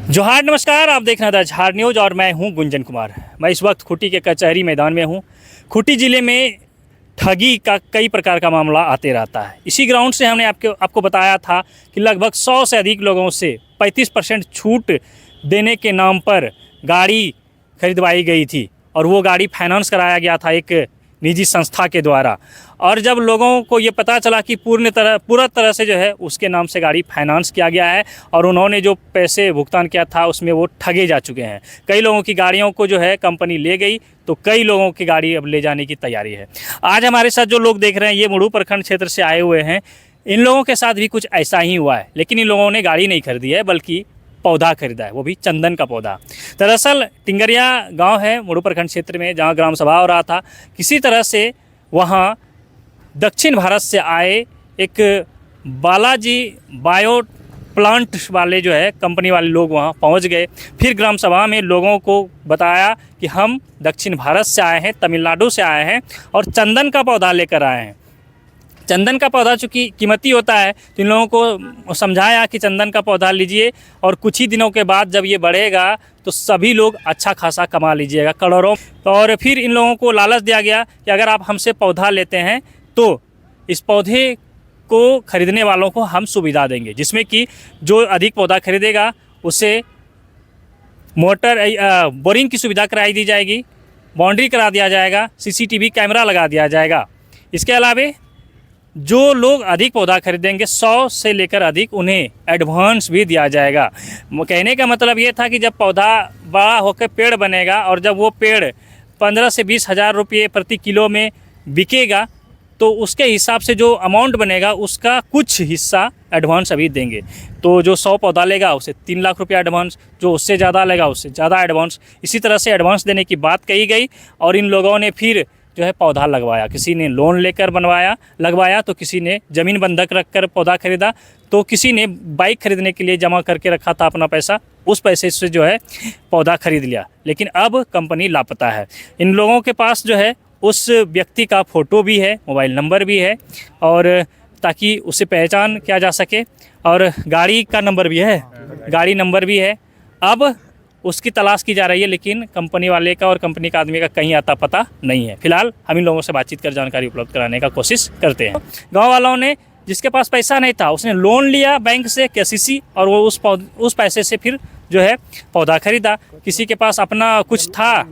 जोहार, नमस्कार। आप देख रहे हैं द झार न्यूज़ और मैं हूं गुंजन कुमार। मैं इस वक्त खूंटी के कचहरी मैदान में हूं। खूंटी ज़िले में ठगी का कई प्रकार का मामला आते रहता है। इसी ग्राउंड से हमने आपको बताया था कि लगभग 100 से अधिक लोगों से 35% छूट देने के नाम पर गाड़ी खरीदवाई गई थी और वो गाड़ी फाइनेंस कराया गया था एक निजी संस्था के द्वारा। और जब लोगों को ये पता चला कि पूरा तरह से जो है उसके नाम से गाड़ी फाइनेंस किया गया है और उन्होंने जो पैसे भुगतान किया था उसमें वो ठगे जा चुके हैं। कई लोगों की गाड़ियों को जो है कंपनी ले गई, तो कई लोगों की गाड़ी अब ले जाने की तैयारी है। आज हमारे साथ जो लोग देख रहे हैं ये मुड़ू प्रखंड क्षेत्र से आए हुए हैं। इन लोगों के साथ भी कुछ ऐसा ही हुआ है, लेकिन इन लोगों ने गाड़ी नहीं खरीदी है बल्कि पौधा खरीदा है, वो भी चंदन का पौधा। दरअसल टिंगरिया गांव है मुड़ू प्रखंड क्षेत्र में, जहां ग्राम सभा हो रहा था। किसी तरह से वहां दक्षिण भारत से आए एक बालाजी बायो प्लांट वाले जो है कंपनी वाले लोग वहां पहुंच गए। फिर ग्राम सभा में लोगों को बताया कि हम दक्षिण भारत से आए हैं, तमिलनाडु से आए हैं और चंदन का पौधा लेकर आए हैं। चंदन का पौधा चूँकि कीमती होता है, तो इन लोगों को समझाया कि चंदन का पौधा लीजिए और कुछ ही दिनों के बाद जब ये बढ़ेगा तो सभी लोग अच्छा खासा कमा लीजिएगा, करोड़ों। और फिर इन लोगों को लालच दिया गया कि अगर आप हमसे पौधा लेते हैं तो इस पौधे को खरीदने वालों को हम सुविधा देंगे, जिसमें कि जो अधिक पौधा खरीदेगा उसे मोटर बोरिंग की सुविधा कराई दी जाएगी, बाउंड्री करा दिया जाएगा, CCTV कैमरा लगा दिया जाएगा। इसके अलावा जो लोग अधिक पौधा खरीदेंगे 100 से लेकर अधिक, उन्हें एडवांस भी दिया जाएगा। कहने का मतलब ये था कि जब पौधा बड़ा होकर पेड़ बनेगा और जब वो पेड़ 15 से 20 हज़ार रुपये प्रति किलो में बिकेगा तो उसके हिसाब से जो अमाउंट बनेगा उसका कुछ हिस्सा एडवांस अभी देंगे। तो जो 100 पौधा लेगा उसे 3 लाख रुपया एडवांस, जो उससे ज़्यादा लेगा उससे ज़्यादा एडवांस। इसी तरह से एडवांस देने की बात कही गई और इन लोगों ने फिर जो है पौधा लगवाया। किसी ने लोन लेकर लगवाया, तो किसी ने ज़मीन बंधक रखकर पौधा खरीदा, तो किसी ने बाइक खरीदने के लिए जमा करके रखा था अपना पैसा, उस पैसे से जो है पौधा खरीद लिया। लेकिन अब कंपनी लापता है। इन लोगों के पास जो है उस व्यक्ति का फ़ोटो भी है, मोबाइल नंबर भी है, और ताकि उसे पहचान किया जा सके, और गाड़ी का नंबर भी है, गाड़ी नंबर भी है। अब उसकी तलाश की जा रही है, लेकिन कंपनी वाले का और कंपनी का आदमी का कहीं आता पता नहीं है। फिलहाल हम इन लोगों से बातचीत कर जानकारी उपलब्ध कराने का कोशिश करते हैं। गांव वालों ने, जिसके पास पैसा नहीं था, उसने लोन लिया बैंक से, KCC, और वो उस पैसे से फिर जो है पौधा खरीदा। किसी के पास अपना कुछ था,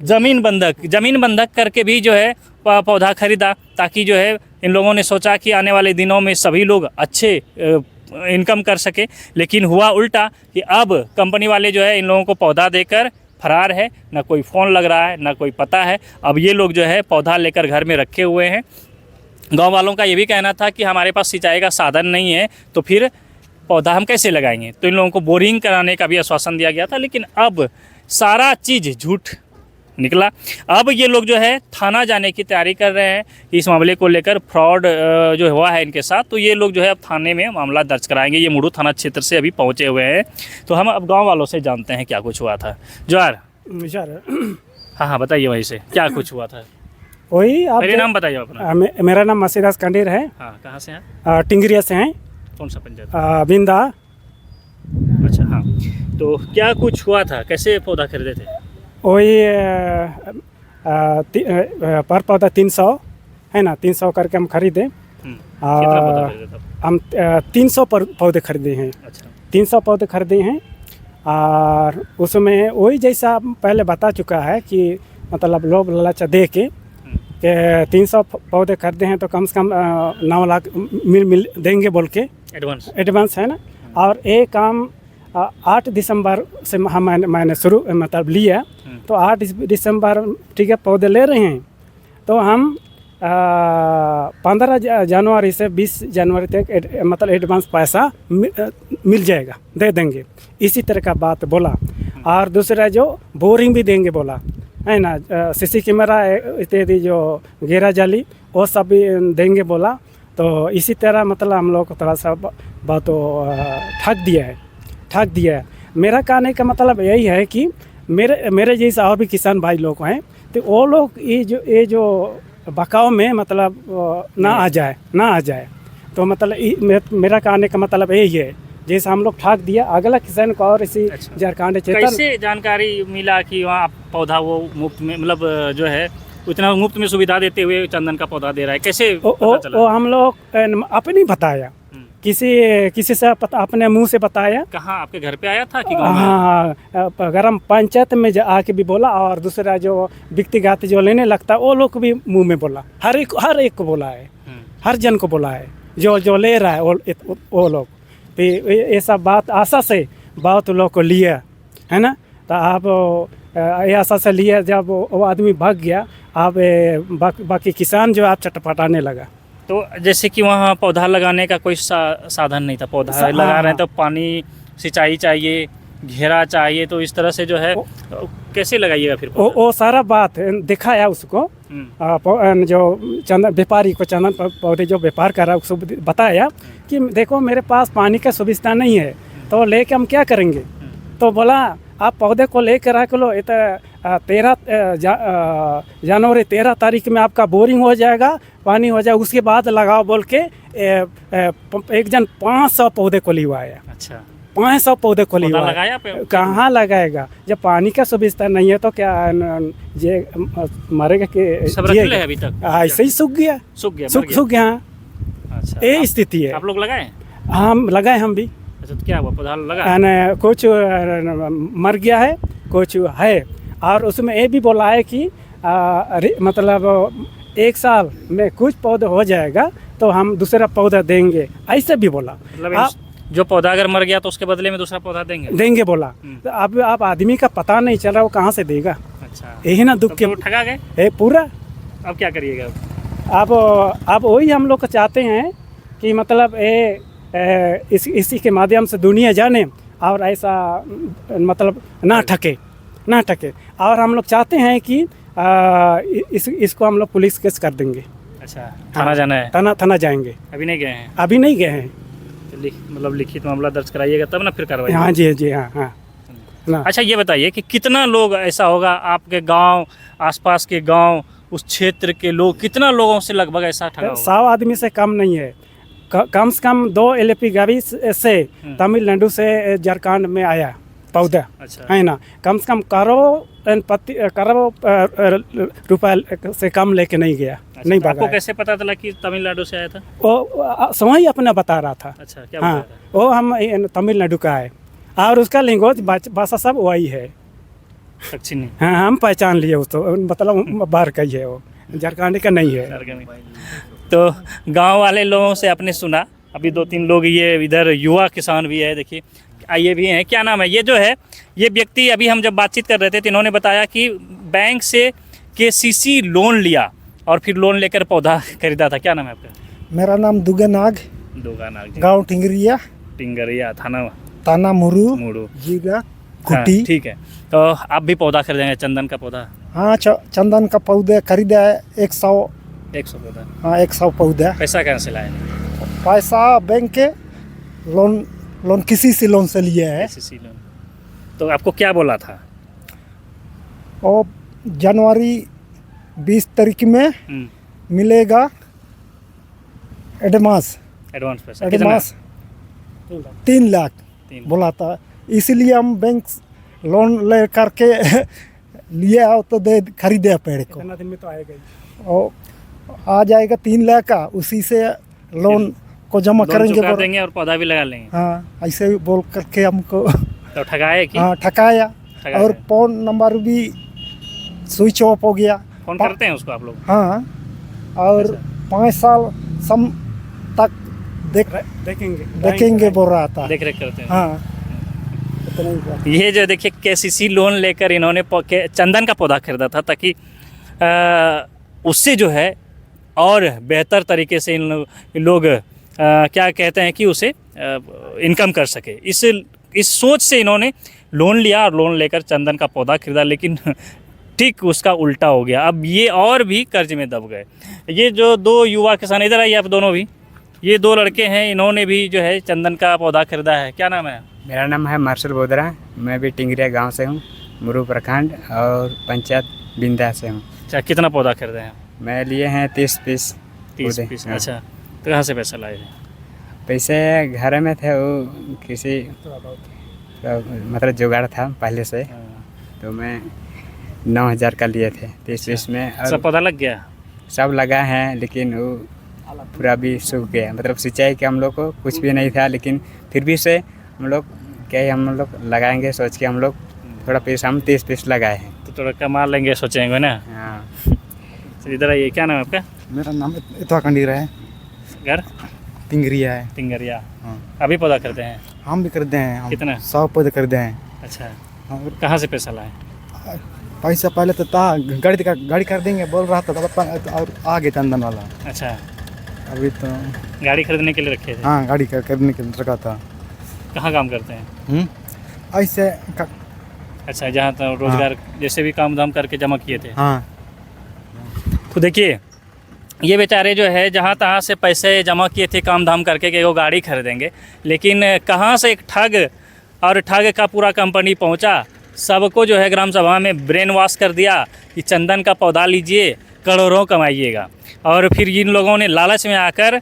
ज़मीन बंधक करके भी जो है पौधा खरीदा, ताकि जो है इन लोगों ने सोचा कि आने वाले दिनों में सभी लोग अच्छे इनकम कर सके। लेकिन हुआ उल्टा कि अब कंपनी वाले जो है इन लोगों को पौधा देकर फरार है। ना कोई फ़ोन लग रहा है, ना कोई पता है। अब ये लोग जो है पौधा लेकर घर में रखे हुए हैं। गांव वालों का ये भी कहना था कि हमारे पास सिंचाई का साधन नहीं है, तो फिर पौधा हम कैसे लगाएंगे। तो इन लोगों को बोरिंग कराने का भी आश्वासन दिया गया था, लेकिन अब सारा चीज़ झूठ निकला। अब ये लोग जो है थाना जाने की तैयारी कर रहे हैं इस मामले को लेकर। फ्रॉड जो हुआ है इनके साथ, तो ये लोग जो है अब थाने में मामला दर्ज कराएंगे। ये मुड़ू थाना क्षेत्र से अभी पहुंचे हुए हैं, तो हम अब गांव वालों से जानते हैं क्या कुछ हुआ था। जोहार। हाँ, बताइए वहीं से क्या कुछ हुआ था। वही आप मेरा नाम बताइए अपना। मेरा नाम मसीदास कंडीर है। हाँ, कहाँ से हैं। टिंगरिया से हैं। कौन सा पंचायत। बिंदा। अच्छा, हाँ। तो क्या कुछ हुआ था, कैसे पौधा खरीदे थे। वही पर पौधा 300 है ना, 300 करके हम खरीदे। कितना पौधा खरीदे थे? हम 300 पौधे खरीदे हैं। अच्छा। 300 पौधे खरीदे हैं, और उसमें वही जैसा पहले बता चुका है कि मतलब लोभ लालच दे के 300 पौधे खरीदे हैं, तो कम से कम 9 लाख मिल देंगे बोल के एडवांस है ना। और एक काम 8 दिसंबर से मैंने शुरू मतलब लिया, तो 8 दिसंबर ठीक है पौधे ले रहे हैं, तो हम 15 जनवरी से 20 जनवरी तक मतलब एडवांस पैसा मिल जाएगा, दे देंगे, इसी तरह का बात बोला। और दूसरा जो बोरिंग भी देंगे बोला है ना, CC कैमरा इत्यादि जो घेरा जाली वो सब भी देंगे बोला। तो इसी तरह मतलब हम लोग को थोड़ा सा बहुत ठग दिया है। मेरा कहने का मतलब यही है कि मेरे जैसे और भी किसान भाई लोग हैं, तो वो लोग ये जो बकाव में मतलब ना आ जाए। तो मतलब मेरा कहने का मतलब यही है जैसे हम लोग ठाक दिया अगला किसान को और इसी अच्छा। झारखंड चेतन कैसे जानकारी मिला कि वहाँ पौधा वो मुफ्त में मतलब जो है उतना मुफ्त में सुविधा देते हुए चंदन का पौधा दे रहा है, कैसे पता चला? वो हम लोग अपने बताया, किसी से अपने मुंह से बताया। कहाँ आपके घर पे आया था कि गाँव में? हाँ, ग्राम पंचायत में आके भी बोला और दूसरा जो व्यक्तिगत जो लेने लगता वो लोग भी मुंह में बोला, हर एक को बोला है, हर जन को बोला है जो ले रहा है वो लोग। तो ये सब बात आशा से बहुत लोग को लिया है ना। तो आप ये आशा से लिया, जब वो आदमी भाग गया आप बाकी किसान जो आप चटपटाने लगा। तो जैसे कि वहाँ पौधा लगाने का कोई साधन नहीं था, पौधा लगा रहे हैं तो पानी सिंचाई चाहिए, घेरा चाहिए, तो इस तरह से जो है कैसे लगाइएगा फिर? वो सारा बात दिखाया उसको, जो चंदन व्यापारी को चंदन पौधे जो व्यापार कर रहा है उसको बताया कि देखो मेरे पास पानी का सुविधा नहीं है तो लेके हम क्या करेंगे। तो बोला आप पौधे को लेकर आ लो, 13 जनवरी 13 तारीख में आपका बोरिंग हो जाएगा, पानी हो जाएगा, उसके बाद लगाओ बोल के एक जन 500 पौधे को लिवाया। अच्छा, 500 पौधे को लिवाया। लगाया कहाँ लगाएगा जब पानी का सुविधा नहीं है तो क्या ये मरेगा कि सब रख ले अभी तक? ऐसे ही सूख गया। सूख गया। अच्छा, ये स्थिति है। आप लोग लगाए? हम लगाए, हम भी। अच्छा, तो क्या हुआ, पौधा लगा? कुछ मर गया है, कुछ है, और उसमें ये भी बोला है कि मतलब 1 साल में कुछ पौधा हो जाएगा तो हम दूसरा पौधा देंगे, ऐसे भी बोला। मतलब जो पौधा अगर मर गया तो उसके बदले में दूसरा पौधा देंगे बोला। तो अब आप आदमी का पता नहीं चल रहा, वो कहाँ से देगा। अच्छा, यही ना दुख के ठगा गए पूरा। अब क्या करिएगा? अब वही हम लोग चाहते हैं कि मतलब इसी के माध्यम से दुनिया जाने और ऐसा मतलब ना ठके। और हम लोग चाहते हैं कि इसको हम लोग पुलिस केस कर देंगे। अच्छा, थाना जाना है? थाना जाएंगे। अभी नहीं गए हैं? अभी नहीं गए हैं। तो मतलब लिखित मामला दर्ज कराइएगा तब ना फिर कार्रवाई? हाँ जी हाँ। अच्छा, ये बताइए कि कितना लोग ऐसा होगा आपके गांव, आसपास के गांव, उस क्षेत्र के लोग, कितना लोगों से लगभग ऐसा ठगा होगा? 100 आदमी से कम नहीं है। कम से कम 2 LP गाड़ी से तमिलनाडु से झारखंड में आया पौधा। अच्छा, है ना। कम से कम करोड़ रुपए से कम लेके नहीं गया। अच्छा, नहीं तो भागा। आपको कैसे पता चला कि तमिलनाडु से आया था? वो समय अपना बता रहा था। अच्छा, क्या हाँ, बता रहा था? वो हम तमिलनाडु का है और उसका लैंग्वेज भाषा सब वही है। दक्षिणी। हाँ, हम पहचान लिए उसको, मतलब बाहर का ही है, वो झारखंड का नहीं है। तो गांव वाले लोगों से आपने सुना, अभी 2-3 लोग ये इधर युवा किसान भी है, देखिए ये भी हैं। क्या नाम है? ये जो है ये व्यक्ति, अभी हम जब बातचीत कर रहे थे तो इन्होंने बताया कि बैंक से KCC लोन लिया और फिर लोन लेकर पौधा खरीदा था। क्या नाम है आपका? मेरा नाम दुगानाग, गाँव टिंगरिया, थाना मुरू, जिला खुटी। ठीक है, तो आप भी पौधा खरीदेंगे, चंदन का पौधा? हाँ, चंदन का पौधा खरीदा है 100 पौधा। हाँ, 100 पौधा। पैसा कहाँ से लाए? पैसा बैंक के लोन किसी से लोन से लिया है। KCC loan. तो आपको क्या बोला था? और जनवरी 20 तारीख में मिलेगा एडवांस पैसा? 3 लाख बोला था। इसीलिए हम बैंक लोन ले करके लिया तो खरीदे पेड़ को। इतना दिन में तो आएगा ही। और आ जाएगा 3 लाख का, उसी से लोन को जमा करेंगे देंगे और पौधा भी लगा लेंगे। हाँ, ऐसे ही बोल करके हमको तो ठगाए कि? हाँ, ठगाया। और फोन नंबर भी स्विच ऑफ हो गया। फोन करते हैं उसको आप लोग? हाँ, और 5 साल सम तक देखेंगे बोल रहा था। देख रेख करते हैं। हाँ, ये जो देखिए KCC लोन लेकर इन्होंने चंदन का पौधा खरीदा था ताकि उससे जो है और बेहतर तरीके से इन लोग क्या कहते हैं कि उसे इनकम कर सके। इस सोच से इन्होंने लोन लिया और लोन लेकर चंदन का पौधा खरीदा, लेकिन ठीक उसका उल्टा हो गया। अब ये और भी कर्ज में दब गए। ये जो 2 युवा किसान, इधर आइए आप दोनों भी, ये 2 लड़के हैं, इन्होंने भी जो है चंदन का पौधा खरीदा है। क्या नाम है? मेरा नाम है मार्शल बोदरा, मैं भी टिंगरिया गांव से हूँ, मुरू प्रखंड और पंचायत बिंदा से हूँ। अच्छा, कितना पौधा खरीदे हैं? मैं लिए हैं 30 पीस। 30 पीस। अच्छा, तो कहाँ से पैसा लाए हैं? पैसे घर में थे, वो किसी मतलब जुगाड़ था पहले से, तो मैं 9,000 का लिए थे 30-20 में। और सब पौधा लग गया? सब लगा है, लेकिन वो पूरा भी सूख गया। मतलब सिंचाई के हम लोग को कुछ भी नहीं था, लेकिन फिर भी से हम लोग हम लोग लगाएंगे सोच के हम लोग थोड़ा पैसा हम 30 पीस लगाए हैं। तो थोड़ा कमा लेंगे सोचेंगे ना। हाँ। चलिए इधर आइए, क्या नाम है आपका? मेरा नाम इतवा कंडीरा है, घर टिंगरिया है। तिंगरिया। हाँ। अभी पौधा करते हैं? हम भी करते हैं। हम कितना? 100 पौधे खरीदे हैं। अच्छा, और कहाँ से पैसा लाए? पैसा पहले तो था, गाड़ी कर देंगे बोल रहा था, और आ गए चंदन वाला। अच्छा, अभी तो गाड़ी खरीदने के लिए रखे थे? हाँ, गाड़ी करने के लिए रखा था। कहाँ काम करते हैं? ऐसे अच्छा, जहाँ तो रोजगार जैसे भी काम धाम करके जमा किए थे। हाँ। तो देखिए, ये बेचारे जो है जहाँ तहाँ से पैसे जमा किए थे काम धाम करके कि वो गाड़ी खरीदेंगे, लेकिन कहाँ से एक ठग और ठग का पूरा कंपनी पहुँचा, सबको जो है ग्राम सभा में ब्रेन वॉश कर दिया कि चंदन का पौधा लीजिए, करोड़ों कमाइएगा। और फिर इन लोगों ने लालच में आकर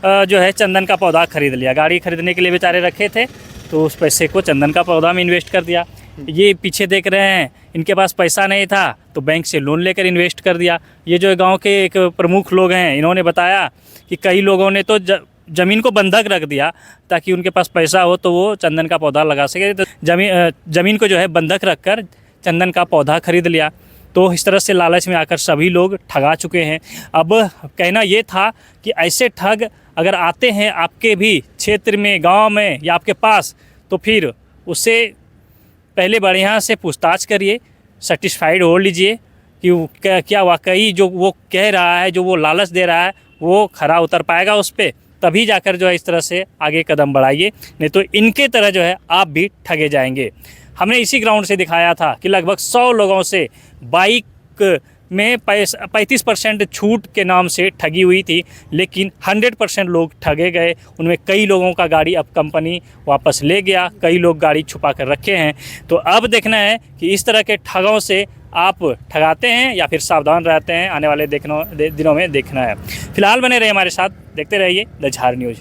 जो है चंदन का पौधा खरीद लिया। गाड़ी खरीदने के लिए बेचारे रखे थे, तो उस पैसे को चंदन का पौधा में इन्वेस्ट कर दिया। ये पीछे देख रहे हैं, इनके पास पैसा नहीं था तो बैंक से लोन लेकर इन्वेस्ट कर दिया। ये जो गांव के एक प्रमुख लोग हैं, इन्होंने बताया कि कई लोगों ने तो ज़मीन को बंधक रख दिया ताकि उनके पास पैसा हो तो वो चंदन का पौधा लगा सके। तो ज़मीन को जो है बंधक रख कर चंदन का पौधा खरीद लिया। तो इस तरह से लालच में आकर सभी लोग ठगा चुके हैं। अब कहना ये था कि ऐसे ठग अगर आते हैं आपके भी क्षेत्र में, गांव में या आपके पास, तो फिर उससे पहले बढ़िया से पूछताछ करिए, सेटिस्फाइड हो लीजिए कि क्या वाकई जो वो कह रहा है, जो वो लालच दे रहा है, वो खरा उतर पाएगा उस पर, तभी जाकर जो है इस तरह से आगे कदम बढ़ाइए, नहीं तो इनके तरह जो है आप भी ठगे जाएंगे। हमने इसी ग्राउंड से दिखाया था कि लगभग 100 लोगों से बाइक में 35% छूट के नाम से ठगी हुई थी, लेकिन 100% लोग ठगे गए। उनमें कई लोगों का गाड़ी अब कंपनी वापस ले गया, कई लोग गाड़ी छुपा कर रखे हैं। तो अब देखना है कि इस तरह के ठगों से आप ठगाते हैं या फिर सावधान रहते हैं, आने वाले दिनों में देखना है। फिलहाल बने रहिए हमारे साथ, देखते रहिए द झार न्यूज़।